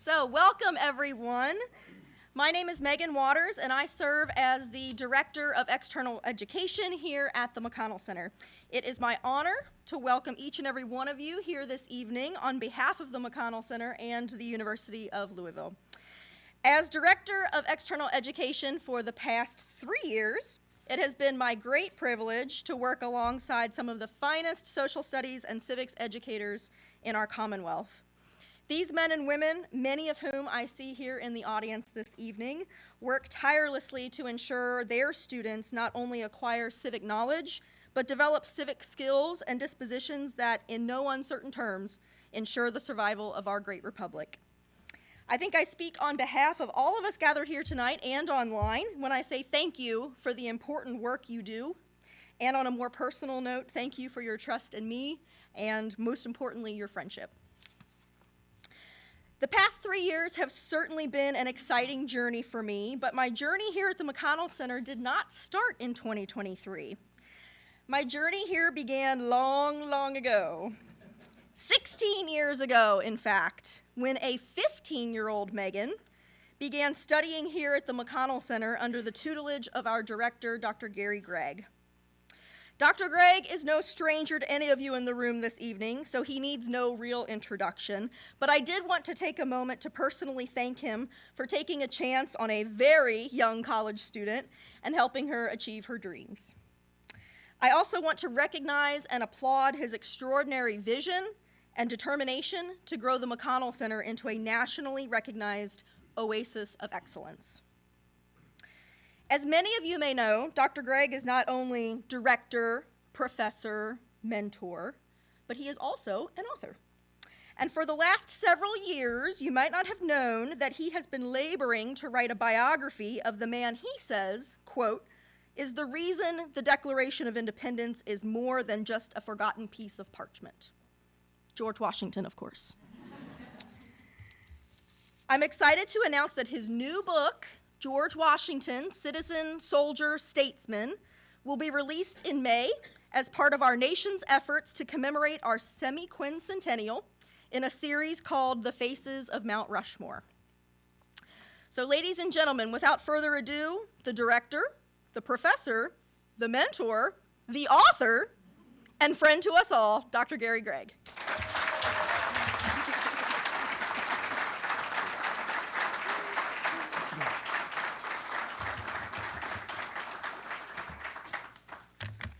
So, welcome everyone. My name is Megan Waters, and I serve as the Director of External Education here at the McConnell Center. It is my honor to welcome each and every one of you here this evening on behalf of the McConnell Center and the University of Louisville. As Director of External Education for the past 3 years, it has been my great privilege to work alongside some of the finest social studies and civics educators in our Commonwealth. These men and women, many of whom I see here in the audience this evening, work tirelessly to ensure their students not only acquire civic knowledge, but develop civic skills and dispositions that, in no uncertain terms, ensure the survival of our great republic. I think I speak on behalf of all of us gathered here tonight and online when I say thank you for the important work you do, and on a more personal note, thank you for your trust in me, and most importantly, your friendship. The past 3 years have certainly been an exciting journey for me, but my journey here at the McConnell Center did not start in 2023. My journey here began long ago. 16 years ago, in fact, when a 15-year-old Megan began studying here at the McConnell Center under the tutelage of our director, Dr. Gary Gregg. Dr. Gregg is no stranger to any of you in the room this evening, so he needs no real introduction, but I did want to take a moment to personally thank him for taking a chance on a very young college student and helping her achieve her dreams. I also want to recognize and applaud his extraordinary vision and determination to grow the McConnell Center into a nationally recognized oasis of excellence. As many of you may know, Dr. Gregg is not only director, professor, mentor, but he is also an author. And for the last several years, you might not have known that he has been laboring to write a biography of the man he says, quote, is the reason the Declaration of Independence is more than just a forgotten piece of parchment. George Washington, of course. I'm excited to announce that his new book, George Washington, Citizen, Soldier, Statesman, will be released in May as part of our nation's efforts to commemorate our semi-quincentennial in a series called The Faces of Mount Rushmore. So ladies and gentlemen, without further ado, the director, the professor, the mentor, the author, and friend to us all, Dr. Gary Gregg.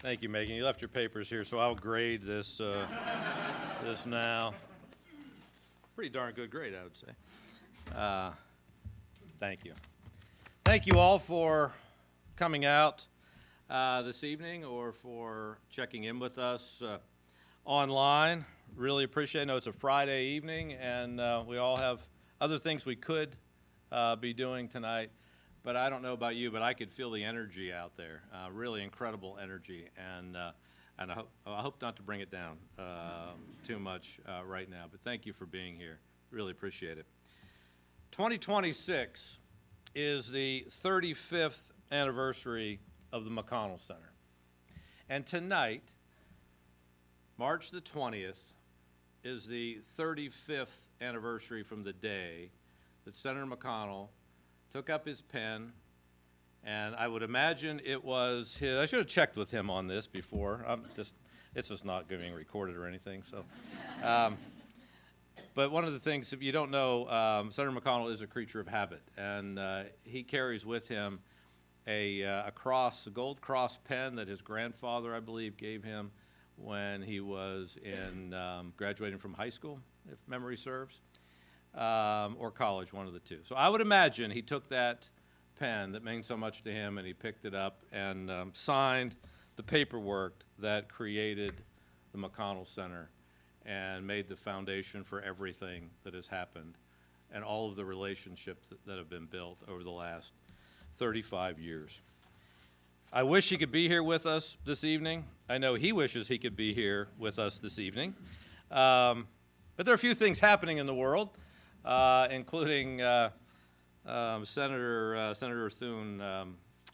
Thank you, Megan. You left your papers here, so I'll grade this this now. Pretty darn good grade, I would say. Thank you. Thank you all for coming out this evening or for checking in with us online. Really appreciate it. I know it's a Friday evening, and we all have other things we could be doing tonight. But I don't know about you, but I could feel the energy out there, really incredible energy, and I hope not to bring it down too much right now. But thank you for being here. Really appreciate it. 2026 is the 35th anniversary of the McConnell Center. And tonight, March the 20th, is the 35th anniversary from the day that Senator McConnell took up his pen, and I would imagine it was his, I should have checked with him on this before. It's just not being recorded or anything, so. But one of the things, if you don't know, Senator McConnell is a creature of habit, and he carries with him a gold cross pen that his grandfather, I believe, gave him when he was graduating from high school, if memory serves. Or college, one of the two. So I would imagine he took that pen that meant so much to him and he picked it up and signed the paperwork that created the McConnell Center and made the foundation for everything that has happened and all of the relationships that have been built over the last 35 years. I wish he could be here with us this evening. I know he wishes he could be here with us this evening. But there are a few things happening in the world. Including Senator Thune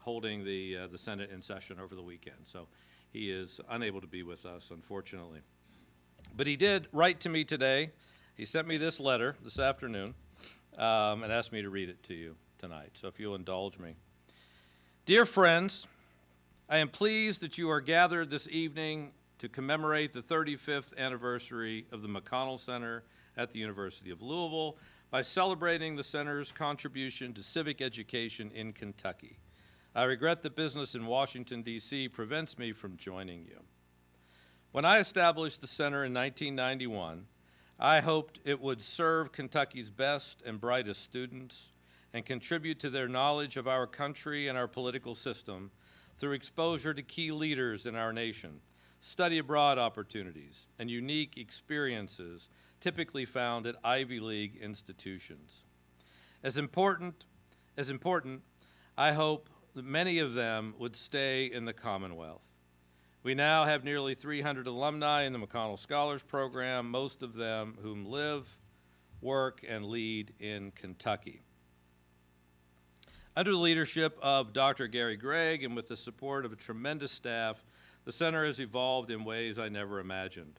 holding the Senate in session over the weekend. So he is unable to be with us, unfortunately. But he did write to me today. He sent me this letter this afternoon. and asked me to read it to you tonight, so if you'll indulge me. Dear friends, I am pleased that you are gathered this evening to commemorate the 35th anniversary of the McConnell Center at the University of Louisville by celebrating the center's contribution to civic education in Kentucky. I regret that business in Washington, D.C. prevents me from joining you. When I established the center in 1991, I hoped it would serve Kentucky's best and brightest students and contribute to their knowledge of our country and our political system through exposure to key leaders in our nation, study abroad opportunities, and unique experiences typically found at Ivy League institutions. As important, I hope that many of them would stay in the Commonwealth. We now have nearly 300 alumni in the McConnell Scholars Program, most of them whom live, work, and lead in Kentucky. Under the leadership of Dr. Gary Gregg and with the support of a tremendous staff, the center has evolved in ways I never imagined.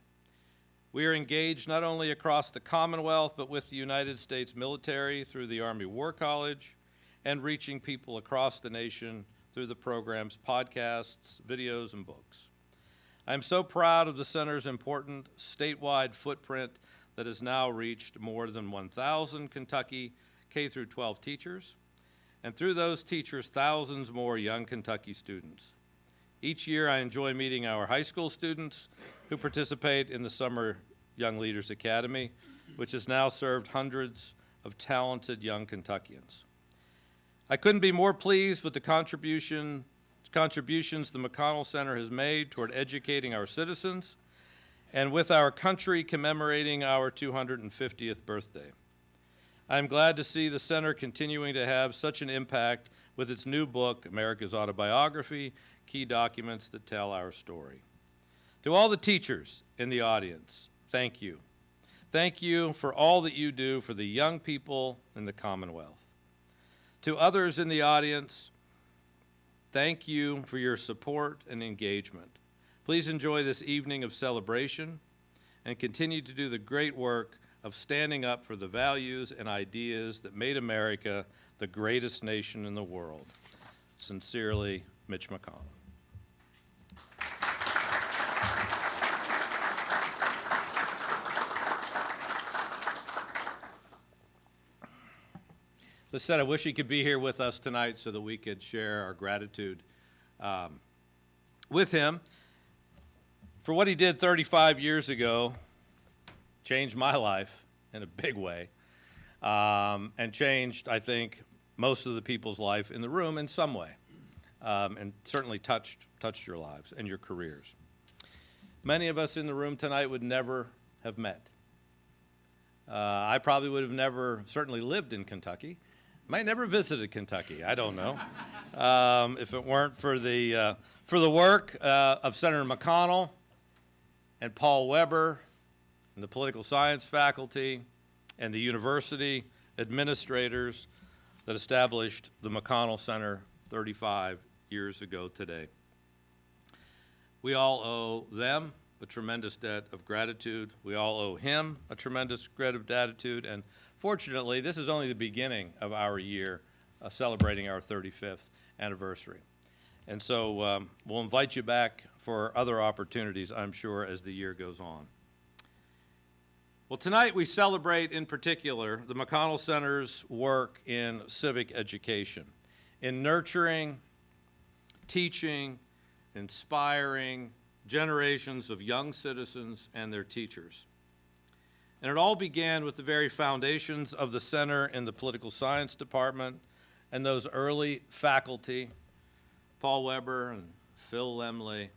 We are engaged not only across the Commonwealth, but with the United States military through the Army War College, and reaching people across the nation through the program's podcasts, videos, and books. I'm so proud of the center's important statewide footprint that has now reached more than 1,000 Kentucky K-12 teachers, and through those teachers, thousands more young Kentucky students. Each year, I enjoy meeting our high school students who participate in the Summer Young Leaders Academy, which has now served hundreds of talented young Kentuckians. I couldn't be more pleased with the contributions the McConnell Center has made toward educating our citizens and with our country commemorating our 250th birthday. I'm glad to see the center continuing to have such an impact with its new book, America's Autobiography, Key Documents That Tell Our Story. To all the teachers in the audience, thank you. Thank you for all that you do for the young people in the Commonwealth. To others in the audience, thank you for your support and engagement. Please enjoy this evening of celebration and continue to do the great work of standing up for the values and ideas that made America the greatest nation in the world. Sincerely, Mitch McConnell. As I said, I wish he could be here with us tonight so that we could share our gratitude with him for what he did 35 years ago. Changed my life in a big way, and changed, I think, most of the people's life in the room in some way, and certainly touched your lives and your careers. Many of us in the room tonight would never have met. I probably would have never certainly lived in Kentucky. Might never visited Kentucky. I don't know. If it weren't for the work of Senator McConnell and Paul Weber and the political science faculty and the university administrators that established the McConnell Center 35 years ago today. We all owe them a tremendous debt of gratitude. We all owe him a tremendous debt of gratitude. And fortunately, this is only the beginning of our year celebrating our 35th anniversary. And so we'll invite you back for other opportunities, I'm sure, as the year goes on. Well, tonight we celebrate in particular the McConnell Center's work in civic education, in nurturing, teaching, inspiring generations of young citizens and their teachers. And it all began with the very foundations of the center in the political science department and those early faculty, Paul Weber and Phil Lemley,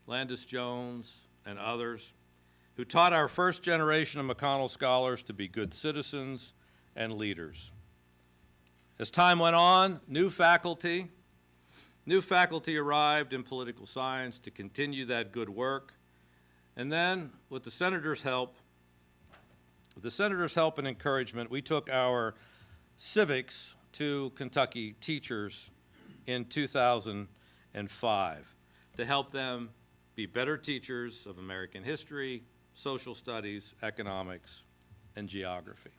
Landis Jones, and others, who taught our first generation of McConnell scholars to be good citizens and leaders. As time went on, new faculty arrived in political science to continue that good work. And then, with the senator's help and encouragement, we took our civics to Kentucky teachers in 2005 to help them be better teachers of American history, social studies, economics, and geography.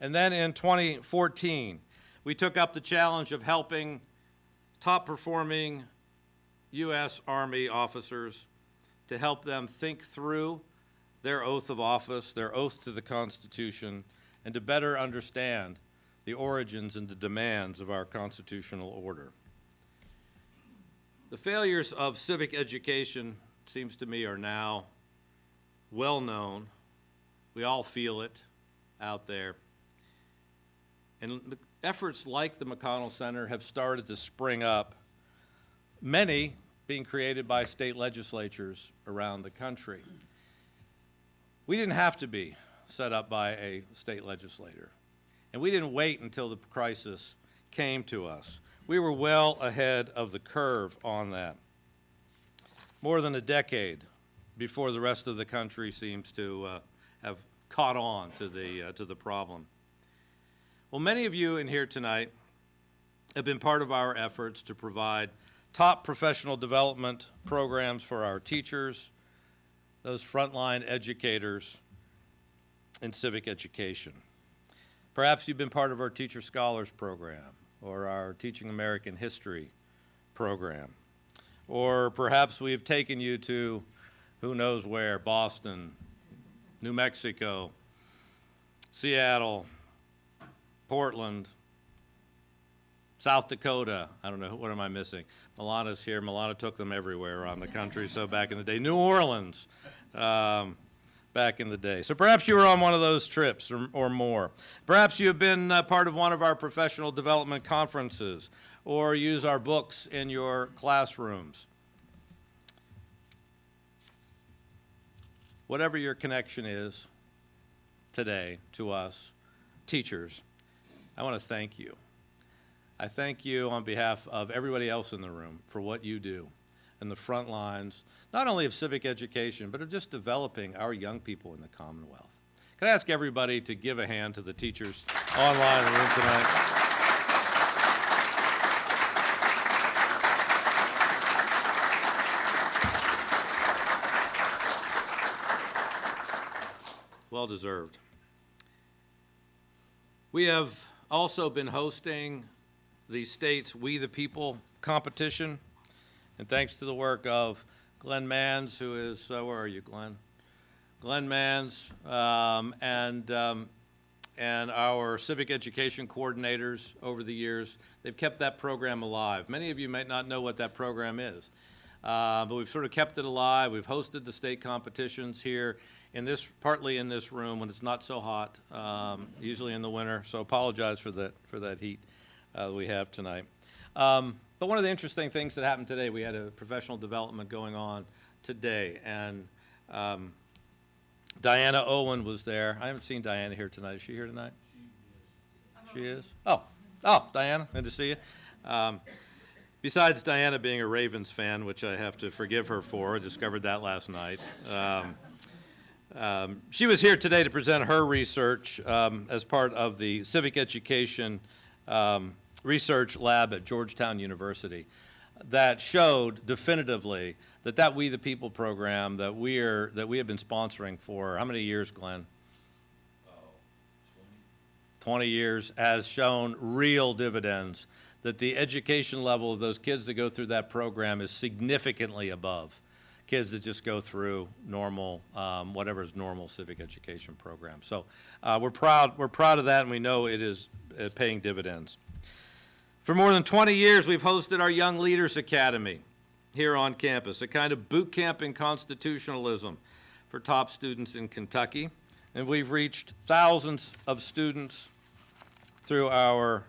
And then in 2014, we took up the challenge of helping top-performing U.S. Army officers to help them think through their oath of office, their oath to the Constitution, and to better understand the origins and the demands of our constitutional order. The failures of civic education, it seems to me, are now well known. We all feel it out there. And efforts like the McConnell Center have started to spring up, many being created by state legislatures around the country. We didn't have to be set up by a state legislator, and we didn't wait until the crisis came to us. We were well ahead of the curve on that. More than a decade before the rest of the country seems to have caught on to the problem. Well, many of you in here tonight have been part of our efforts to provide top professional development programs for our teachers, those frontline educators in civic education. Perhaps you've been part of our Teacher Scholars Program or our Teaching American History program. Or perhaps we've taken you to who knows where, Boston, New Mexico, Seattle, Portland, South Dakota. I don't know, what am I missing? Milana's here. Milana took them everywhere around the country, so back in the day. New Orleans, back in the day. So perhaps you were on one of those trips or more. Perhaps you have been part of one of our professional development conferences or use our books in your classrooms. Whatever your connection is today to us, teachers, I want to thank you. I thank you on behalf of everybody else in the room for what you do in the front lines, not only of civic education, but of just developing our young people in the Commonwealth. Can I ask everybody to give a hand to the teachers online in the room tonight? Well deserved. We have also been hosting the state's We the People competition, and thanks to the work of Glenn Manns, who is, where are you, Glenn? Glenn Manns and our civic education coordinators over the years, they've kept that program alive. Many of you might not know what that program is, but we've sort of kept it alive. We've hosted the state competitions here partly in this room when it's not so hot, usually in the winter. So apologize for that heat we have tonight. But one of the interesting things that happened today, we had a professional development going on today, and Diana Owen was there. I haven't seen Diana here tonight. Is she here tonight? She is. Oh, Diana, good to see you. Besides Diana being a Ravens fan, which I have to forgive her for, I discovered that last night. She was here today to present her research as part of the Civic Education Research Lab at Georgetown University that showed definitively that We the People program that we have been sponsoring for how many years, Glenn? 20 years, has shown real dividends, that the education level of those kids that go through that program is significantly above kids that just go through normal, whatever's normal civic education program. So we're proud of that, and we know it is paying dividends. For more than 20 years, we've hosted our Young Leaders Academy here on campus, a kind of boot camp in constitutionalism for top students in Kentucky. And we've reached thousands of students through our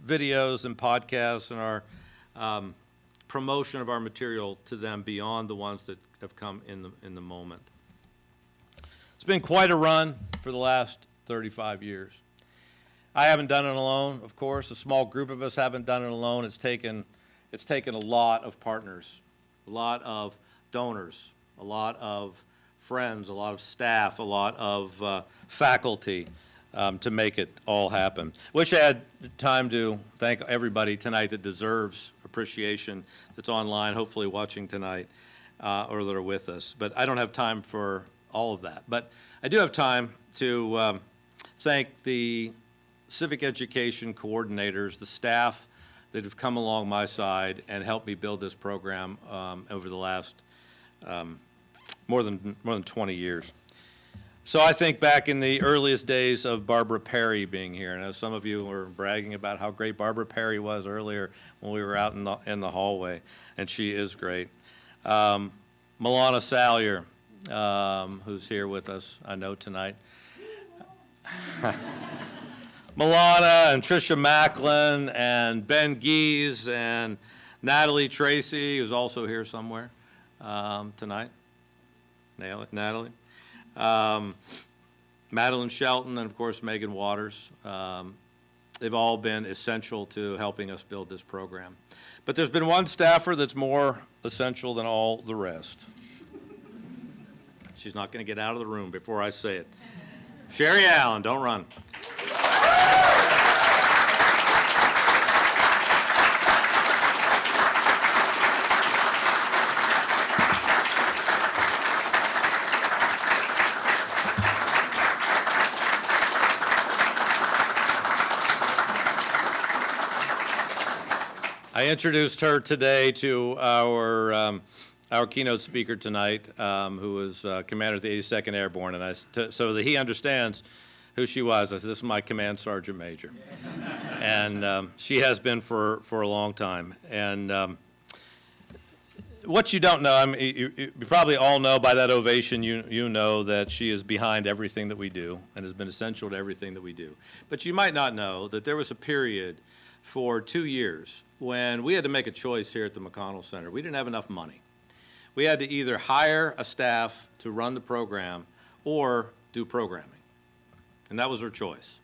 videos and podcasts and our promotion of our material to them beyond the ones that have come in the moment. It's been quite a run for the last 35 years. I haven't done it alone, of course. A small group of us haven't done it alone. It's taken a lot of partners, a lot of donors, a lot of friends, a lot of staff, a lot of faculty to make it all happen. Wish I had time to thank everybody tonight that deserves appreciation, that's online, hopefully watching tonight, or that are with us. But I don't have time for all of that. But I do have time to thank the civic education coordinators, the staff that have come along my side and helped me build this program over the last more than 20 years. So I think back in the earliest days of Barbara Perry being here. I know some of you were bragging about how great Barbara Perry was earlier when we were out in the hallway, and she is great. Milana Salyer, who's here with us, I know, tonight. Milana and Tricia Macklin and Ben Gies and Natalie Tracy, who's also here somewhere tonight. Natalie. Madeline Shelton, and of course Megan Waters. They've all been essential to helping us build this program. But there's been one staffer that's more essential than all the rest. She's not going to get out of the room before I say it. Sherry Allen, don't run. I introduced her today to our keynote speaker tonight, who is commander of the 82nd Airborne, and so that he understands who she was. I said, "This is my command sergeant major," and she has been for a long time. And what you don't know, I mean, you probably all know by that ovation, you know that she is behind everything that we do and has been essential to everything that we do. But you might not know that there was a period for 2 years when we had to make a choice here at the McConnell Center. We didn't have enough money. We had to either hire a staff to run the program or do programming. And that was her choice.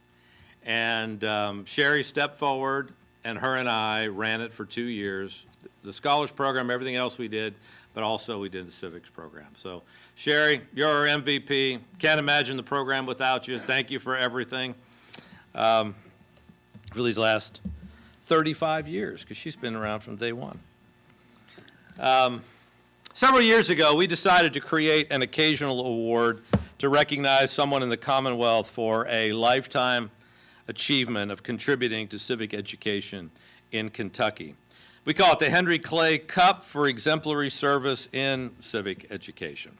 And Sherry stepped forward, and her and I ran it for 2 years. The Scholars Program, everything else we did, but also we did the Civics Program. So Sherry, you're our MVP. Can't imagine the program without you. Thank you for everything. For these last 35 years, because she's been around from day one. Several years ago, we decided to create an occasional award to recognize someone in the Commonwealth for a lifetime achievement of contributing to civic education in Kentucky. We call it the Henry Clay Cup for exemplary service in civic education.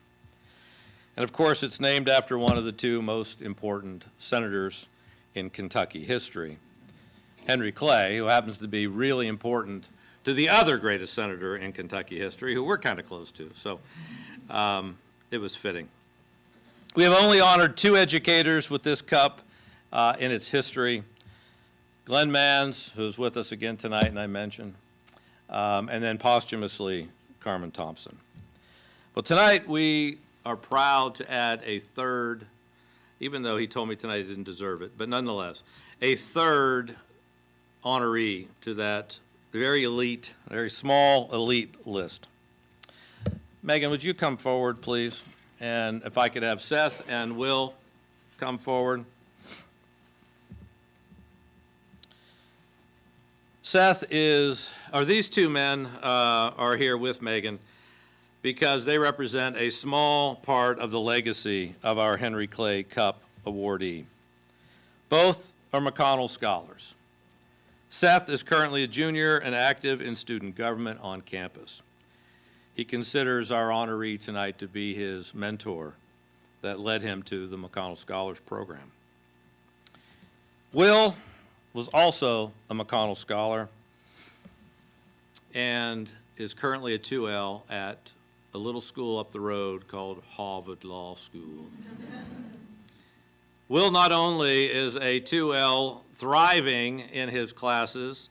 And of course, it's named after one of the two most important senators in Kentucky history, Henry Clay, who happens to be really important to the other greatest senator in Kentucky history, who we're kind of close to. So it was fitting. We have only honored 2 educators with this cup in its history. Glenn Manns, who's with us again tonight, and I mentioned, and then posthumously, Carmen Thompson. Well, tonight we are proud to add a third, even though he told me tonight he didn't deserve it, but nonetheless, a third honoree to that very elite, very small elite list. Megan, would you come forward, please? And if I could have Seth and Will come forward. These two men are here with Megan because they represent a small part of the legacy of our Henry Clay Cup awardee. Both are McConnell scholars. Seth is currently a junior and active in student government on campus. He considers our honoree tonight to be his mentor that led him to the McConnell Scholars Program. Will was also a McConnell Scholar and is currently a 2L at a little school up the road called Harvard Law School. Will not only is a 2L thriving in his classes,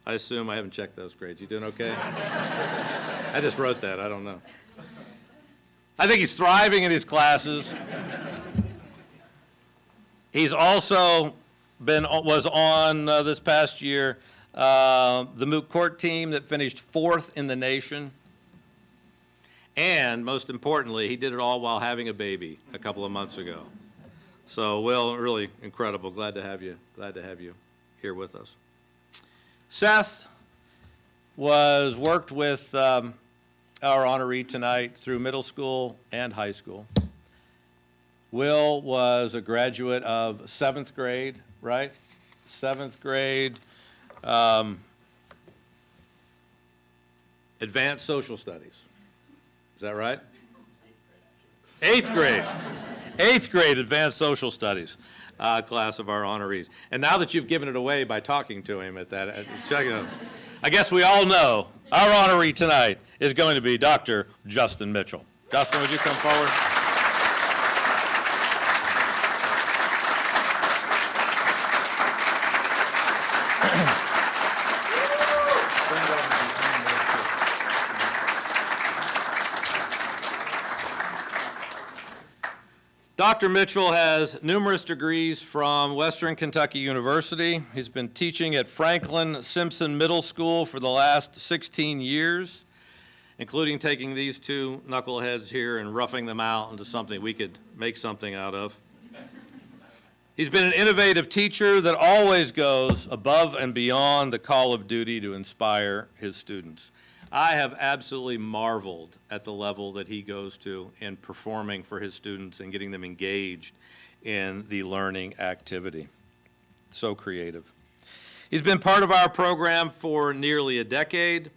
I assume I haven't checked those grades. You doing okay? I just wrote that, I don't know. I think he's thriving in his classes. He's also was on this past year the moot court team that finished 4th in the nation. And most importantly, he did it all while having a baby a couple of months ago. So, Will, really incredible. Glad to have you here with us. Seth worked with our honoree tonight through middle school and high school. Will was a graduate of 7th grade, right? 7th grade, advanced social studies. Is that right? 8th grade. 8th grade advanced social studies class of our honorees. And now that you've given it away by talking to him at that, checking out, I guess we all know our honoree tonight is going to be Dr. Justin Mitchell. Justin, would you come forward? Dr. Mitchell has numerous degrees from Western Kentucky University. He's been teaching at Franklin Simpson Middle School for the last 16 years, including taking these two knuckleheads here and roughing them out into something we could make something out of. He's been an innovative teacher that always goes above and beyond the call of duty to inspire his students. I have absolutely marveled at the level that he goes to in performing for his students and getting them engaged in the learning activity. So creative. He's been part of our program for nearly a decade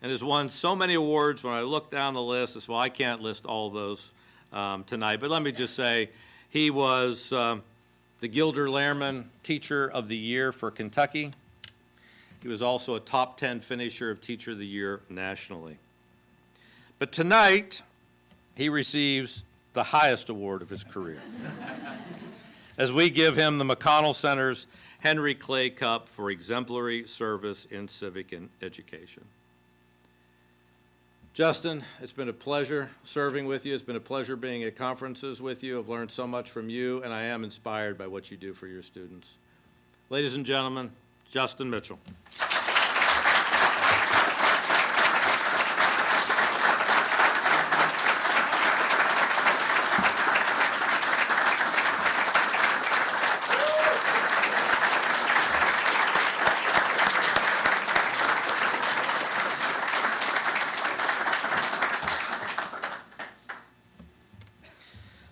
and has won so many awards. When I look down the list, well, I can't list all of those tonight, but let me just say he was the Gilder Lehrman Teacher of the Year for Kentucky. He was also a top 10 finisher of Teacher of the Year nationally. But tonight, he receives the highest award of his career as we give him the McConnell Center's Henry Clay Cup for exemplary service in civic education. Justin, it's been a pleasure serving with you. It's been a pleasure being at conferences with you. I've learned so much from you, and I am inspired by what you do for your students. Ladies and gentlemen, Justin Mitchell.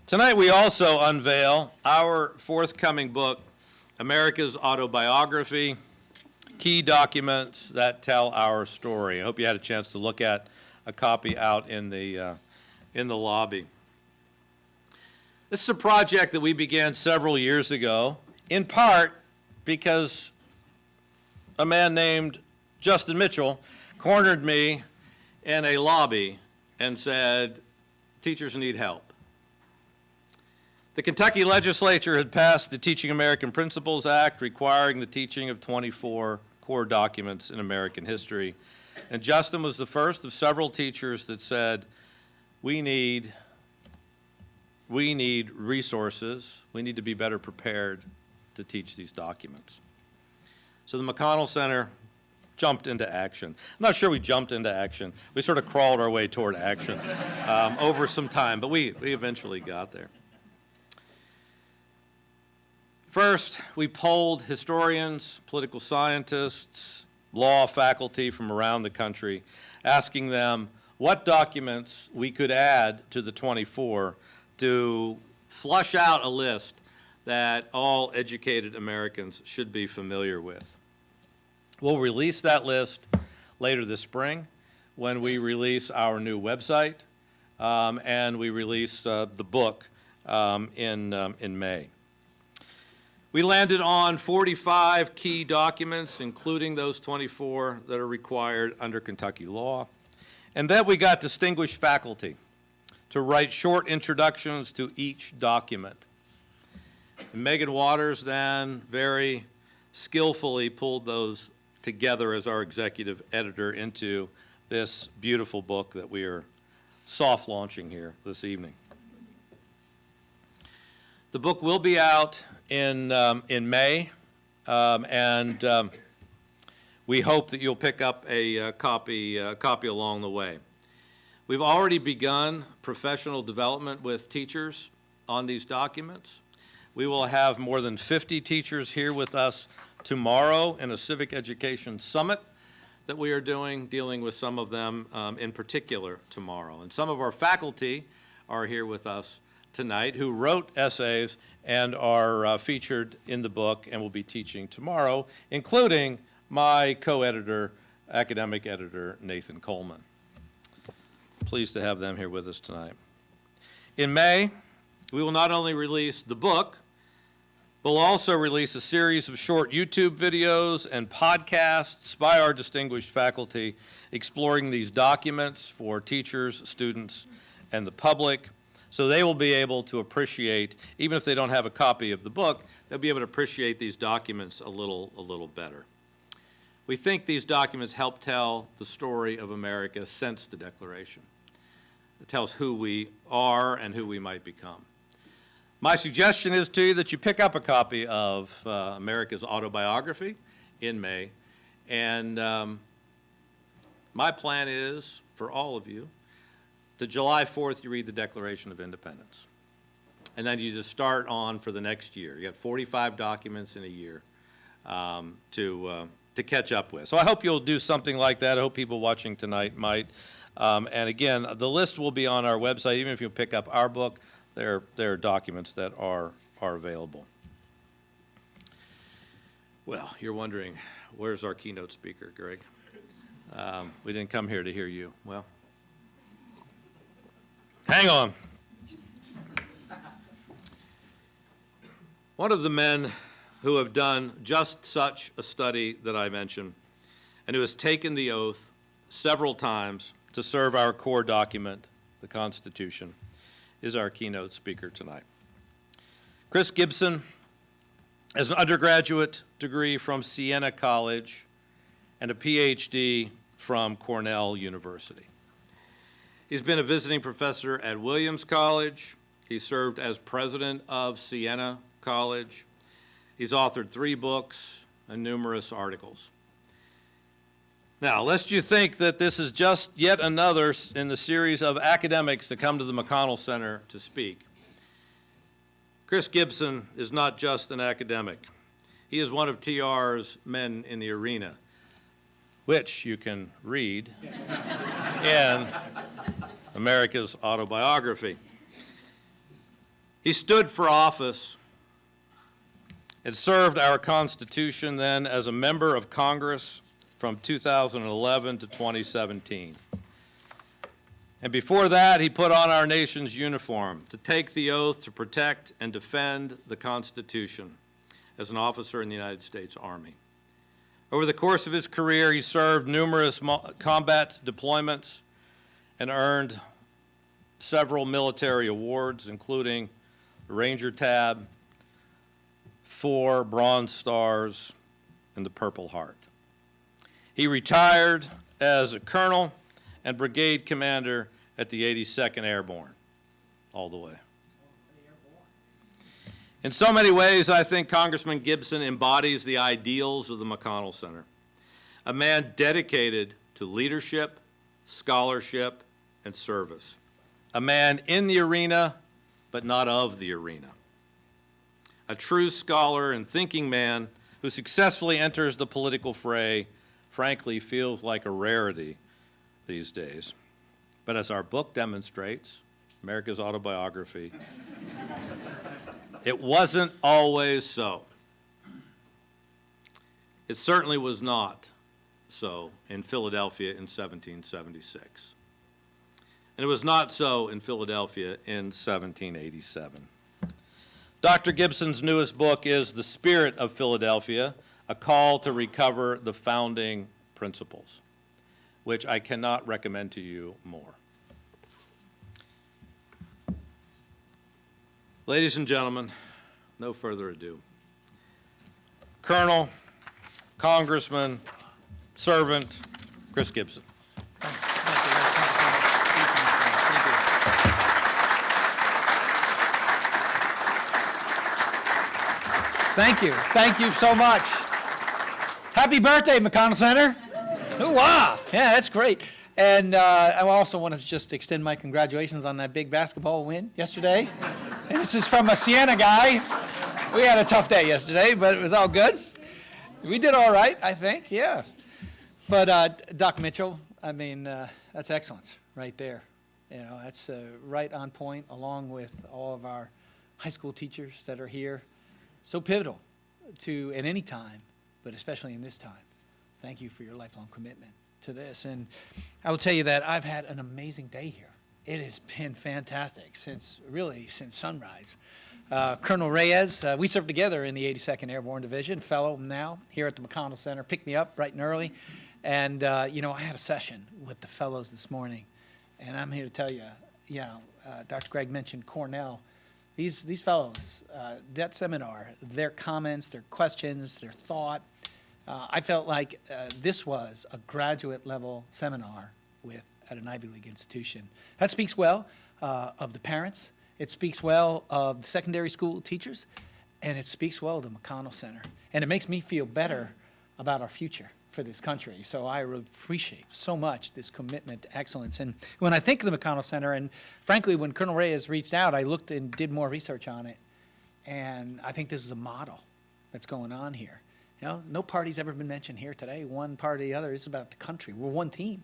Tonight we also unveil our forthcoming book, America's Autobiography, Key Documents That Tell Our Story. I hope you had a chance to look at a copy out in the lobby. This is a project that we began several years ago, in part because a man named Justin Mitchell cornered me in a lobby and said, teachers need help. The Kentucky legislature had passed the Teaching American Principles Act, requiring the teaching of 24 core documents in American history. And Justin was the first of several teachers that said, we need resources. We need to be better prepared to teach these documents. So the McConnell Center jumped into action. I'm not sure we jumped into action. We sort of crawled our way toward action over some time, but we eventually got there. First, we polled historians, political scientists, law faculty from around the country, asking them what documents we could add to the 24 to flush out a list that all educated Americans should be familiar with. We'll release that list later this spring when we release our new website and we release the book in May. We landed on 45 key documents, including those 24 that are required under Kentucky law. And then we got distinguished faculty to write short introductions to each document. And Megan Waters then very skillfully pulled those together as our executive editor into this beautiful book that we are soft launching here this evening. The book will be out in May, and we hope that you'll pick up a copy along the way. We've already begun professional development with teachers on these documents. We will have more than 50 teachers here with us tomorrow in a civic education summit that we are dealing with some of them in particular tomorrow. And some of our faculty are here with us tonight who wrote essays and are featured in the book and will be teaching tomorrow, including my co-editor, academic editor, Nathan Coleman. Pleased to have them here with us tonight. In May, we will not only release the book, but we'll also release a series of short YouTube videos and podcasts by our distinguished faculty exploring these documents for teachers, students, and the public, so they will be able to appreciate, even if they don't have a copy of the book, they'll be able to appreciate these documents a little better. We think these documents help tell the story of America since the Declaration. It tells who we are and who we might become. My suggestion is to you that you pick up a copy of America's Autobiography in May, and my plan is, for all of you, that July 4th you read the Declaration of Independence. And then you just start on for the next year. You have 45 documents in a year to catch up with. So I hope you'll do something like that. I hope people watching tonight might. And again, the list will be on our website. Even if you pick up our book, there are documents that are available. Well, you're wondering, where's our keynote speaker, Greg? We didn't come here to hear you. Well, hang on. One of the men who have done just such a study that I mentioned, and who has taken the oath several times to serve our core document, the Constitution, is our keynote speaker tonight. Chris Gibson has an undergraduate degree from Siena College and a PhD from Cornell University. He's been a visiting professor at Williams College. He served as president of Siena College. He's authored 3 books and numerous articles. Now, lest you think that this is just yet another in the series of academics that come to the McConnell Center to speak, Chris Gibson is not just an academic. He is one of TR's men in the arena, which you can read in America's Autobiography. He stood for office and served our Constitution then as a member of Congress from 2011 to 2017. And before that, he put on our nation's uniform to take the oath to protect and defend the Constitution as an officer in the United States Army. Over the course of his career, he served numerous combat deployments and earned several military awards, including the Ranger Tab, 4 Bronze Stars, and the Purple Heart. He retired as a colonel and brigade commander at the 82nd Airborne, all the way. In so many ways, I think Congressman Gibson embodies the ideals of the McConnell Center, a man dedicated to leadership, scholarship, and service, a man in the arena, but not of the arena, a true scholar and thinking man who successfully enters the political fray, frankly feels like a rarity these days. But as our book demonstrates, America's Autobiography, it wasn't always so. It certainly was not so in Philadelphia in 1776. And it was not so in Philadelphia in 1787. Dr. Gibson's newest book is The Spirit of Philadelphia, a call to recover the founding principles, which I cannot recommend to you more. Ladies and gentlemen, no further ado. Colonel, Congressman, servant, Chris Gibson. Thank you. Thank you so much. Happy birthday, McConnell Center. Hoo-wah. Yeah, that's great. And I also want to just extend my congratulations on that big basketball win yesterday. And this is from a Siena guy. We had a tough day yesterday, but it was all good. We did all right, I think, yeah. But Doc Mitchell, I mean, that's excellence right there. You know, that's right on point, along with all of our high school teachers that are here. So pivotal to, at any time, but especially in this time. Thank you for your lifelong commitment to this. And I will tell you that I've had an amazing day here. It has been fantastic since sunrise. Colonel Reyes, we served together in the 82nd Airborne Division, fellow now here at the McConnell Center, picked me up bright and early. And, you know, I had a session with the fellows this morning. And I'm here to tell you, Dr. Gregg mentioned Cornell. These fellows, that seminar, their comments, their questions, their thought, I felt like this was a graduate level seminar at an Ivy League institution. That speaks well of the parents. It speaks well of the secondary school teachers, and it speaks well of the McConnell Center. And it makes me feel better about our future for this country. So I appreciate so much this commitment to excellence. And when I think of the McConnell Center, and frankly, when Colonel Reyes reached out, I looked and did more research on it. And I think this is a model that's going on here. You know, no party's ever been mentioned here today, one party or the other. It's about the country. We're one team,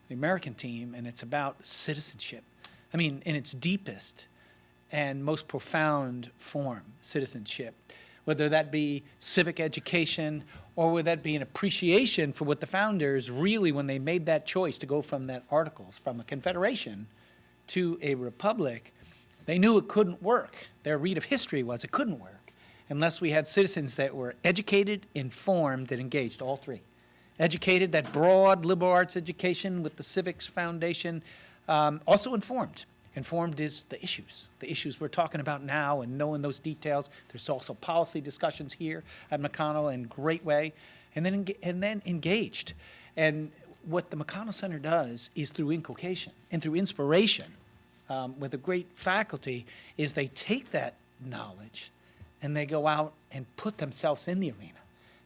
the American team, and it's about citizenship. I mean, in its deepest and most profound form, citizenship. Whether that be civic education or whether that be an appreciation for what the founders really, when they made that choice to go from that articles, from a confederation to a republic, they knew it couldn't work. Their read of history was it couldn't work unless we had citizens that were educated, informed, and engaged, all three. Educated, that broad liberal arts education with the Civics Foundation, also informed. Informed is the issues we're talking about now, and knowing those details. There's also policy discussions here at McConnell in a great way, and then engaged. And what the McConnell Center does is through inculcation and through inspiration with a great faculty is they take that knowledge and they go out and put themselves in the arena.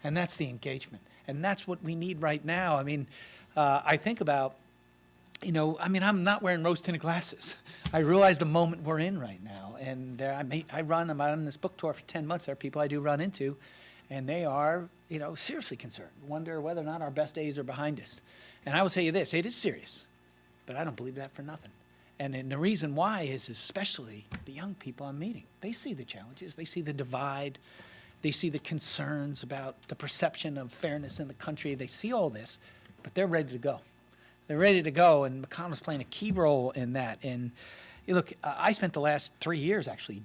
And that's the engagement. And that's what we need right now. I mean, I think about, I'm not wearing rose-tinted glasses. I realize the moment we're in right now. And I'm on this book tour for 10 months. There are people I do run into, and they are, seriously concerned, wonder whether or not our best days are behind us. And I will tell you this, it is serious, but I don't believe that for nothing. And the reason why is especially the young people I'm meeting. They see the challenges. They see the divide. They see the concerns about the perception of fairness in the country. They see all this, but they're ready to go. They're ready to go, and McConnell's playing a key role in that. And look, I spent the last 3 years actually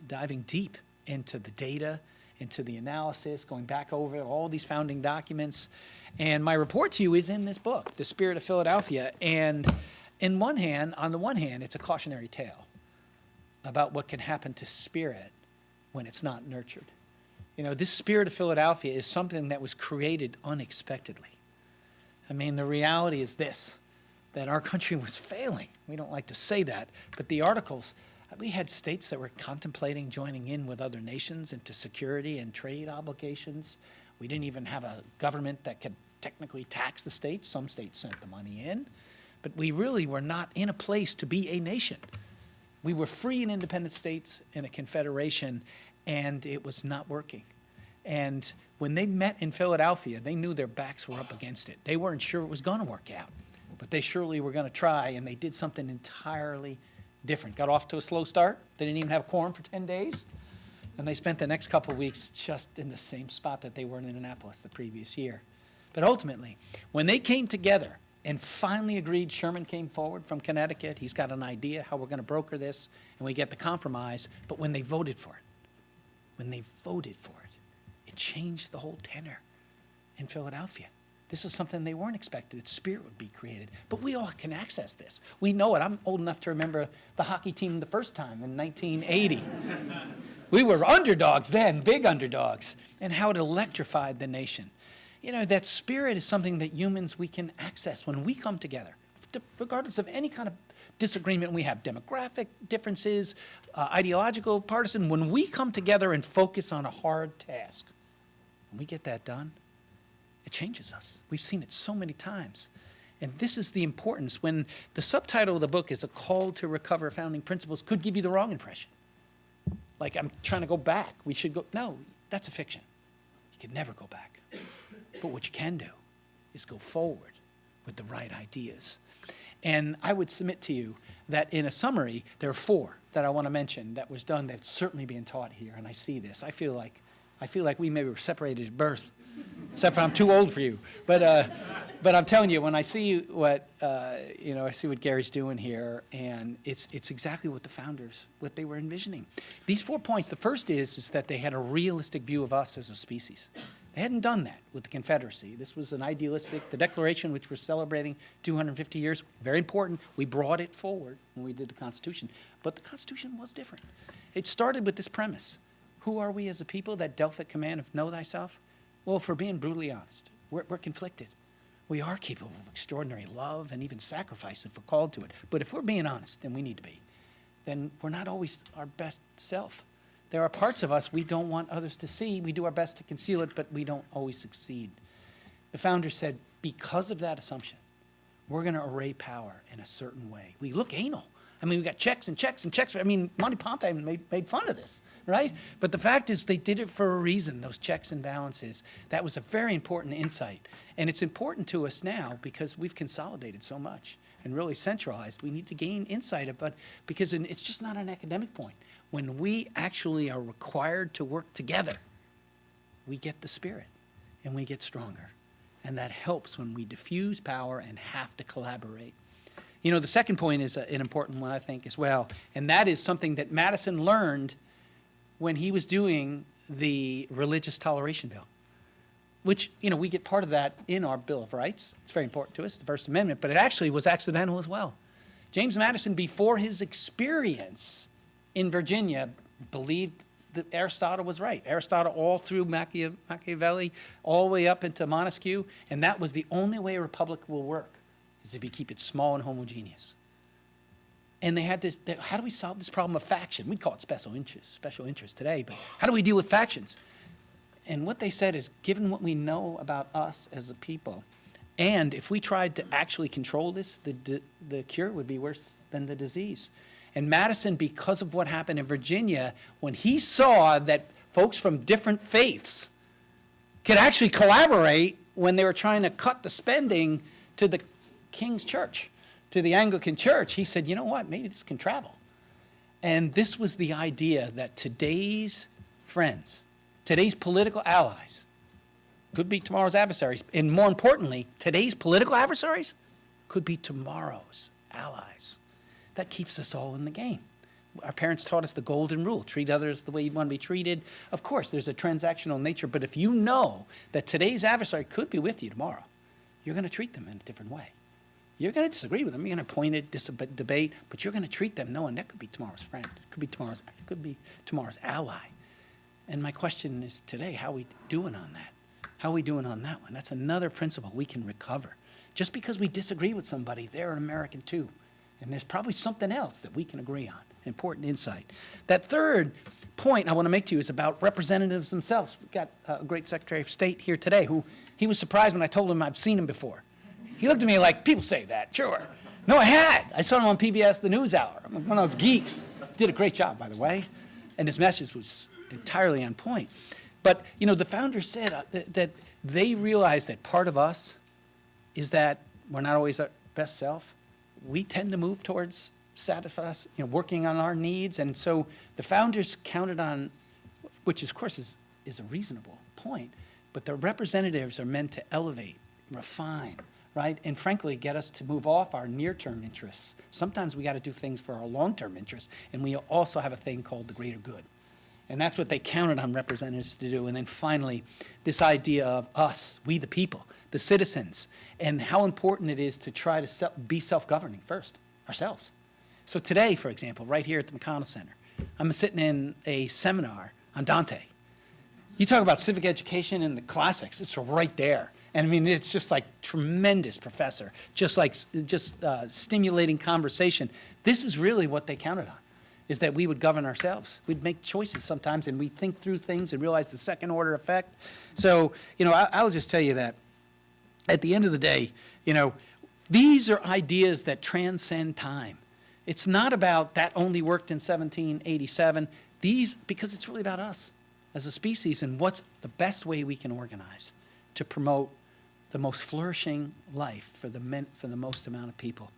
diving deep into the data, into the analysis, going back over all these founding documents. And my report to you is in this book, The Spirit of Philadelphia. And on the one hand, it's a cautionary tale about what can happen to spirit when it's not nurtured. This Spirit of Philadelphia is something that was created unexpectedly. I mean, the reality is this, that our country was failing. We don't like to say that, but the articles, we had states that were contemplating joining in with other nations into security and trade obligations. We didn't even have a government that could technically tax the states. Some states sent the money in, but we really were not in a place to be a nation. We were free and independent states in a confederation, and it was not working. And when they met in Philadelphia, they knew their backs were up against it. They weren't sure it was going to work out, but they surely were going to try, and they did something entirely different. Got off to a slow start. They didn't even have quorum for 10 days, and they spent the next couple of weeks just in the same spot that they were in Annapolis the previous year. But ultimately, when they came together and finally agreed, Sherman came forward from Connecticut. He's got an idea how we're going to broker this, and we get the compromise. But when they voted for it, it changed the whole tenor in Philadelphia. This is something they weren't expected, that spirit would be created. But we all can access this. We know it. I'm old enough to remember the hockey team the first time in 1980. We were underdogs then, big underdogs, and how it electrified the nation. That spirit is something that humans, we can access when we come together, regardless of any kind of disagreement we have, demographic differences, ideological, partisan. When we come together and focus on a hard task, when we get that done, it changes us. We've seen it so many times. And this is the importance. When the subtitle of the book is A Call to Recover Founding Principles, could give you the wrong impression. Like I'm trying to go back. We should go. No, that's a fiction. You can never go back. But what you can do is go forward with the right ideas. And I would submit to you that in a summary, there are 4 that I want to mention that was done that's certainly being taught here. And I see this. I feel like we maybe were separated at birth, except for I'm too old for you. But I'm telling you, when I see what I see what Gary's doing here, and it's exactly what the founders, what they were envisioning. These 4 points. The first is that they had a realistic view of us as a species. They hadn't done that with the Confederacy. This was an idealistic, the Declaration, which we're celebrating 250 years, very important. We brought it forward when we did the Constitution. But the Constitution was different. It started with this premise. Who are we as a people that dealt at command of know thyself? Well, if we're being brutally honest, we're conflicted. We are capable of extraordinary love and even sacrifice if we're called to it. But if we're being honest, and we need to be, then we're not always our best self. There are parts of us we don't want others to see. We do our best to conceal it, but we don't always succeed. The founders said, because of that assumption, we're going to array power in a certain way. We look anal. I mean, we got checks and checks and checks. I mean, Monty Python made fun of this, right? But the fact is they did it for a reason, those checks and balances. That was a very important insight. And it's important to us now because we've consolidated so much and really centralized. We need to gain insight, but because it's just not an academic point. When we actually are required to work together, we get the spirit and we get stronger. And that helps when we diffuse power and have to collaborate. You know, the second point is an important one, I think, as well. And that is something that Madison learned when he was doing the religious toleration bill, which, you know, we get part of that in our Bill of Rights. It's very important to us, the First Amendment, but it actually was accidental as well. James Madison, before his experience in Virginia, believed that Aristotle was right. Aristotle all through Machiavelli, all the way up into Montesquieu, and that was the only way a republic will work, is if you keep it small and homogeneous. And they had this, how do we solve this problem of faction? We'd call it special interest today, but how do we deal with factions? And what they said is, given what we know about us as a people, and if we tried to actually control this, the cure would be worse than the disease. And Madison, because of what happened in Virginia, when he saw that folks from different faiths could actually collaborate when they were trying to cut the spending to the King's Church, to the Anglican Church, he said, you know what, maybe this can travel. And this was the idea that today's friends, today's political allies, could be tomorrow's adversaries. And more importantly, today's political adversaries could be tomorrow's allies. That keeps us all in the game. Our parents taught us the golden rule, treat others the way you want to be treated. Of course, there's a transactional nature, but if you know that today's adversary could be with you tomorrow, you're going to treat them in a different way. You're going to disagree with them. You're going to point it, debate, but you're going to treat them knowing that could be tomorrow's friend. It could be tomorrow's ally. And my question is today, how are we doing on that? How are we doing on that one? That's another principle we can recover. Just because we disagree with somebody, they're an American too. And there's probably something else that we can agree on. Important insight. That third point I want to make to you is about representatives themselves. We've got a great Secretary of State here today who, he was surprised when I told him I'd seen him before. He looked at me like, people say that, sure. No, I had. I saw him on PBS The News Hour. I'm one of those geeks. Did a great job, by the way. And his message was entirely on point. But, you know, the founders said that they realized that part of us is that we're not always our best self. We tend to move towards satisfy, working on our needs. And so the founders counted on, which of course is a reasonable point, but the representatives are meant to elevate, refine, right? And frankly, get us to move off our near-term interests. Sometimes we got to do things for our long-term interests, and we also have a thing called the greater good. And that's what they counted on representatives to do. And then finally, this idea of us, we the people, the citizens, and how important it is to try to be self-governing first, ourselves. So today, for example, right here at the McConnell Center, I'm sitting in a seminar on Dante. You talk about civic education and the classics, it's right there. And I mean, it's just like tremendous professor, just stimulating conversation. This is really what they counted on, is that we would govern ourselves. We'd make choices sometimes, and we'd think through things and realize the second order effect. So, I'll just tell you that at the end of the day, these are ideas that transcend time. It's not about that only worked in 1787. Because it's really about us as a species and what's the best way we can organize to promote the most flourishing life for the most amount of people.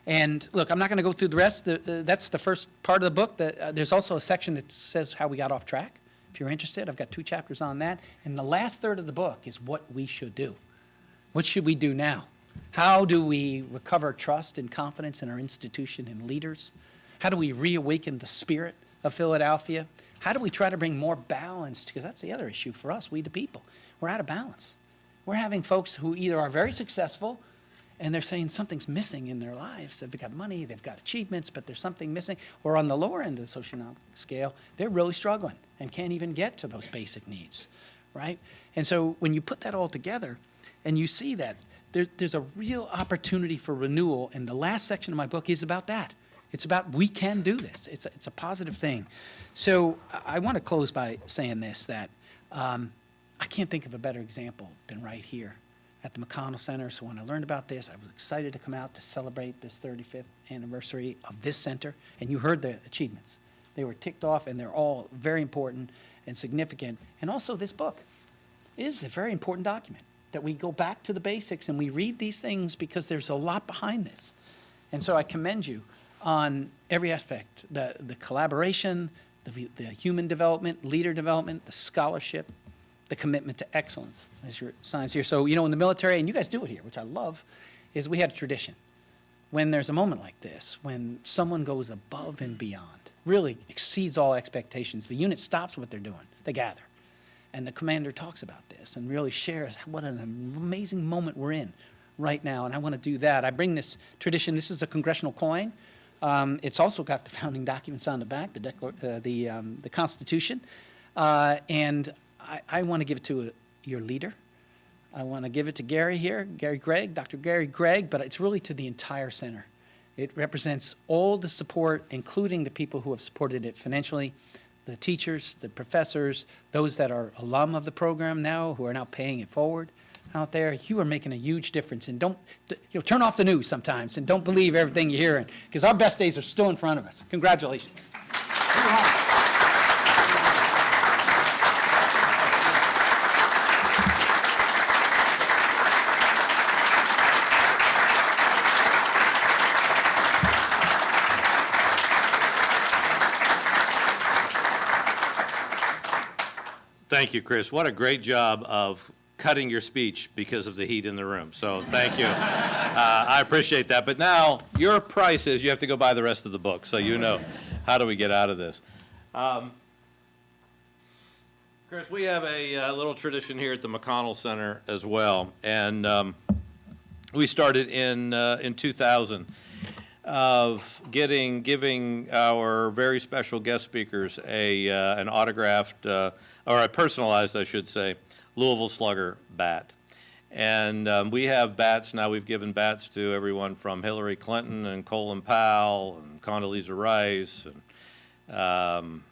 And look, I'm not going to go through the rest. That's the first part of the book. There's also a section that says how we got off track. If you're interested, I've got 2 chapters on that. And the last third of the book is what we should do. What should we do now? How do we recover trust and confidence in our institution and leaders? How do we reawaken the spirit of Philadelphia? How do we try to bring more balance? Because that's the other issue for us, we the people. We're out of balance. We're having folks who either are very successful and they're saying something's missing in their lives. They've got money, they've got achievements, but there's something missing. Or on the lower end of the socioeconomic scale, they're really struggling and can't even get to those basic needs, right? And so when you put that all together and you see that, there's a real opportunity for renewal, and the last section of my book is about that. It's about we can do this. It's a positive thing. So I want to close by saying this, that I can't think of a better example than right here at the McConnell Center. So when I learned about this, I was excited to come out to celebrate this 35th anniversary of this center. And you heard the achievements. They were ticked off, and they're all very important and significant. And also this book is a very important document, that we go back to the basics and we read these things because there's a lot behind this. And so I commend you on every aspect, the collaboration, the human development, leader development, the scholarship, the commitment to excellence as your signs here. So, in the military, and you guys do it here, which I love, is we had a tradition. When there's a moment like this, when someone goes above and beyond, really exceeds all expectations, the unit stops what they're doing. They gather. And the commander talks about this and really shares what an amazing moment we're in right now. And I want to do that. I bring this tradition. This is a congressional coin. It's also got the founding documents on the back, the Constitution. And I want to give it to your leader. I want to give it to Gary here, Gary Gregg, Dr. Gary Gregg, but it's really to the entire center. It represents all the support, including the people who have supported it financially, the teachers, the professors, those that are alum of the program now, who are now paying it forward out there. You are making a huge difference. And don't, turn off the news sometimes and don't believe everything you hear, because our best days are still in front of us. Congratulations. Thank you, Chris. What a great job of cutting your speech because of the heat in the room. So thank you. I appreciate that. But now your price is you have to go buy the rest of the book, so you know how do we get out of this. Chris, we have a little tradition here at the McConnell Center as well, and we started in 2000 of giving our very special guest speakers an autographed or a personalized, I should say, Louisville Slugger bat. And we have bats now. We've given bats to everyone from Hillary Clinton and Colin Powell and Condoleezza Rice and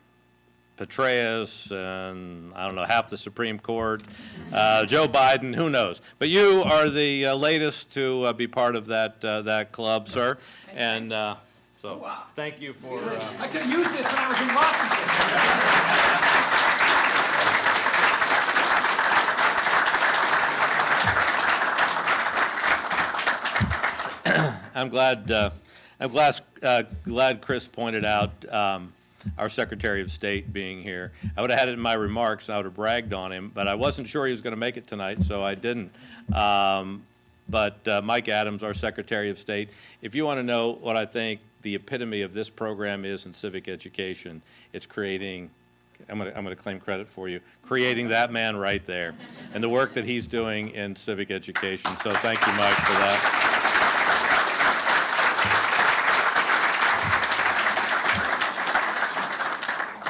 Petraeus and, I don't know, half the Supreme Court, Joe Biden, who knows. But you are the latest to be part of that club, sir. And so thank you for... I could have used this when I was in Washington. I'm glad Chris pointed out our Secretary of State being here. I would have had it in my remarks, and I would have bragged on him, but I wasn't sure he was going to make it tonight, so I didn't. But Mike Adams, our Secretary of State, if you want to know what I think the epitome of this program is in civic education, it's creating, I'm going to claim credit for you, creating that man right there, and the work that he's doing in civic education. So thank you, Mike, for that.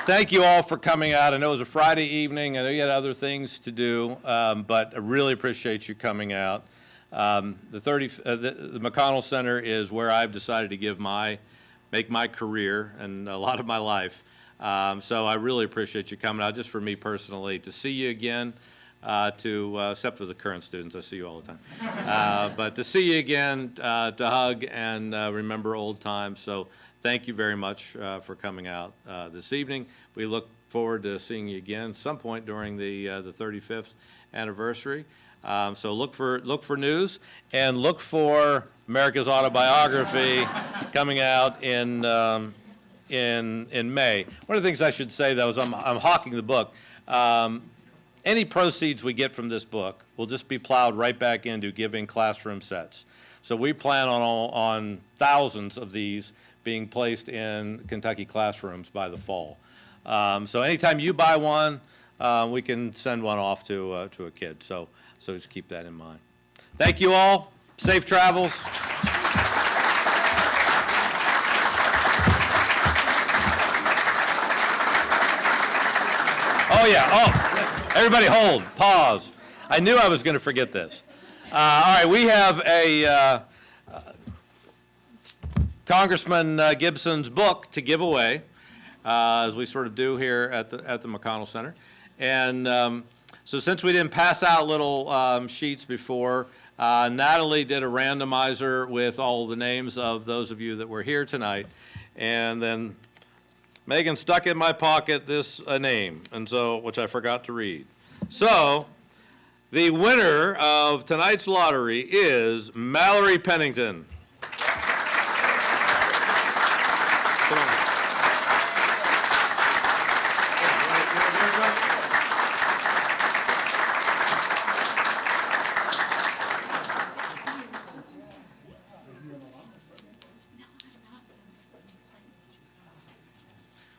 Thank you all for coming out. I know it was a Friday evening. I know you had other things to do, but I really appreciate you coming out. The McConnell Center is where I've decided to make my career and a lot of my life. So I really appreciate you coming out, just for me personally, to see you again, except for the current students. I see you all the time. But to see you again, to hug and remember old times. So thank you very much for coming out this evening. We look forward to seeing you again some point during the 35th anniversary. So look for news and look for America's Autobiography, coming out in May. One of the things I should say, though, is I'm hawking the book. Any proceeds we get from this book will just be plowed right back into giving classroom sets. So we plan on thousands of these being placed in Kentucky classrooms by the fall. So anytime you buy one, we can send one off to a kid. So just keep that in mind. Thank you all. Safe travels. Oh yeah. Oh, everybody, hold. Pause. I knew I was going to forget this. All right, we have a Congressman Gibson's book to give away, as we sort of do here at the McConnell Center. And so since we didn't pass out little sheets before, Natalie did a randomizer with all the names of those of you that were here tonight. And then Megan stuck in my pocket this name, and so, which I forgot to read. So the winner of tonight's lottery is Mallory Pennington. Come on.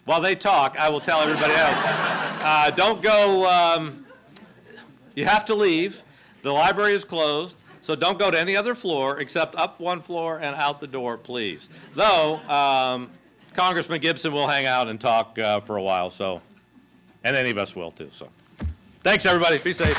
While they talk, I will tell everybody else. Don't go, you have to leave. The library is closed, so don't go to any other floor except up one floor and out the door, please. Though, Congressman Gibson will hang out and talk for a while, so, and any of us will too, so. Thanks, everybody. Be safe.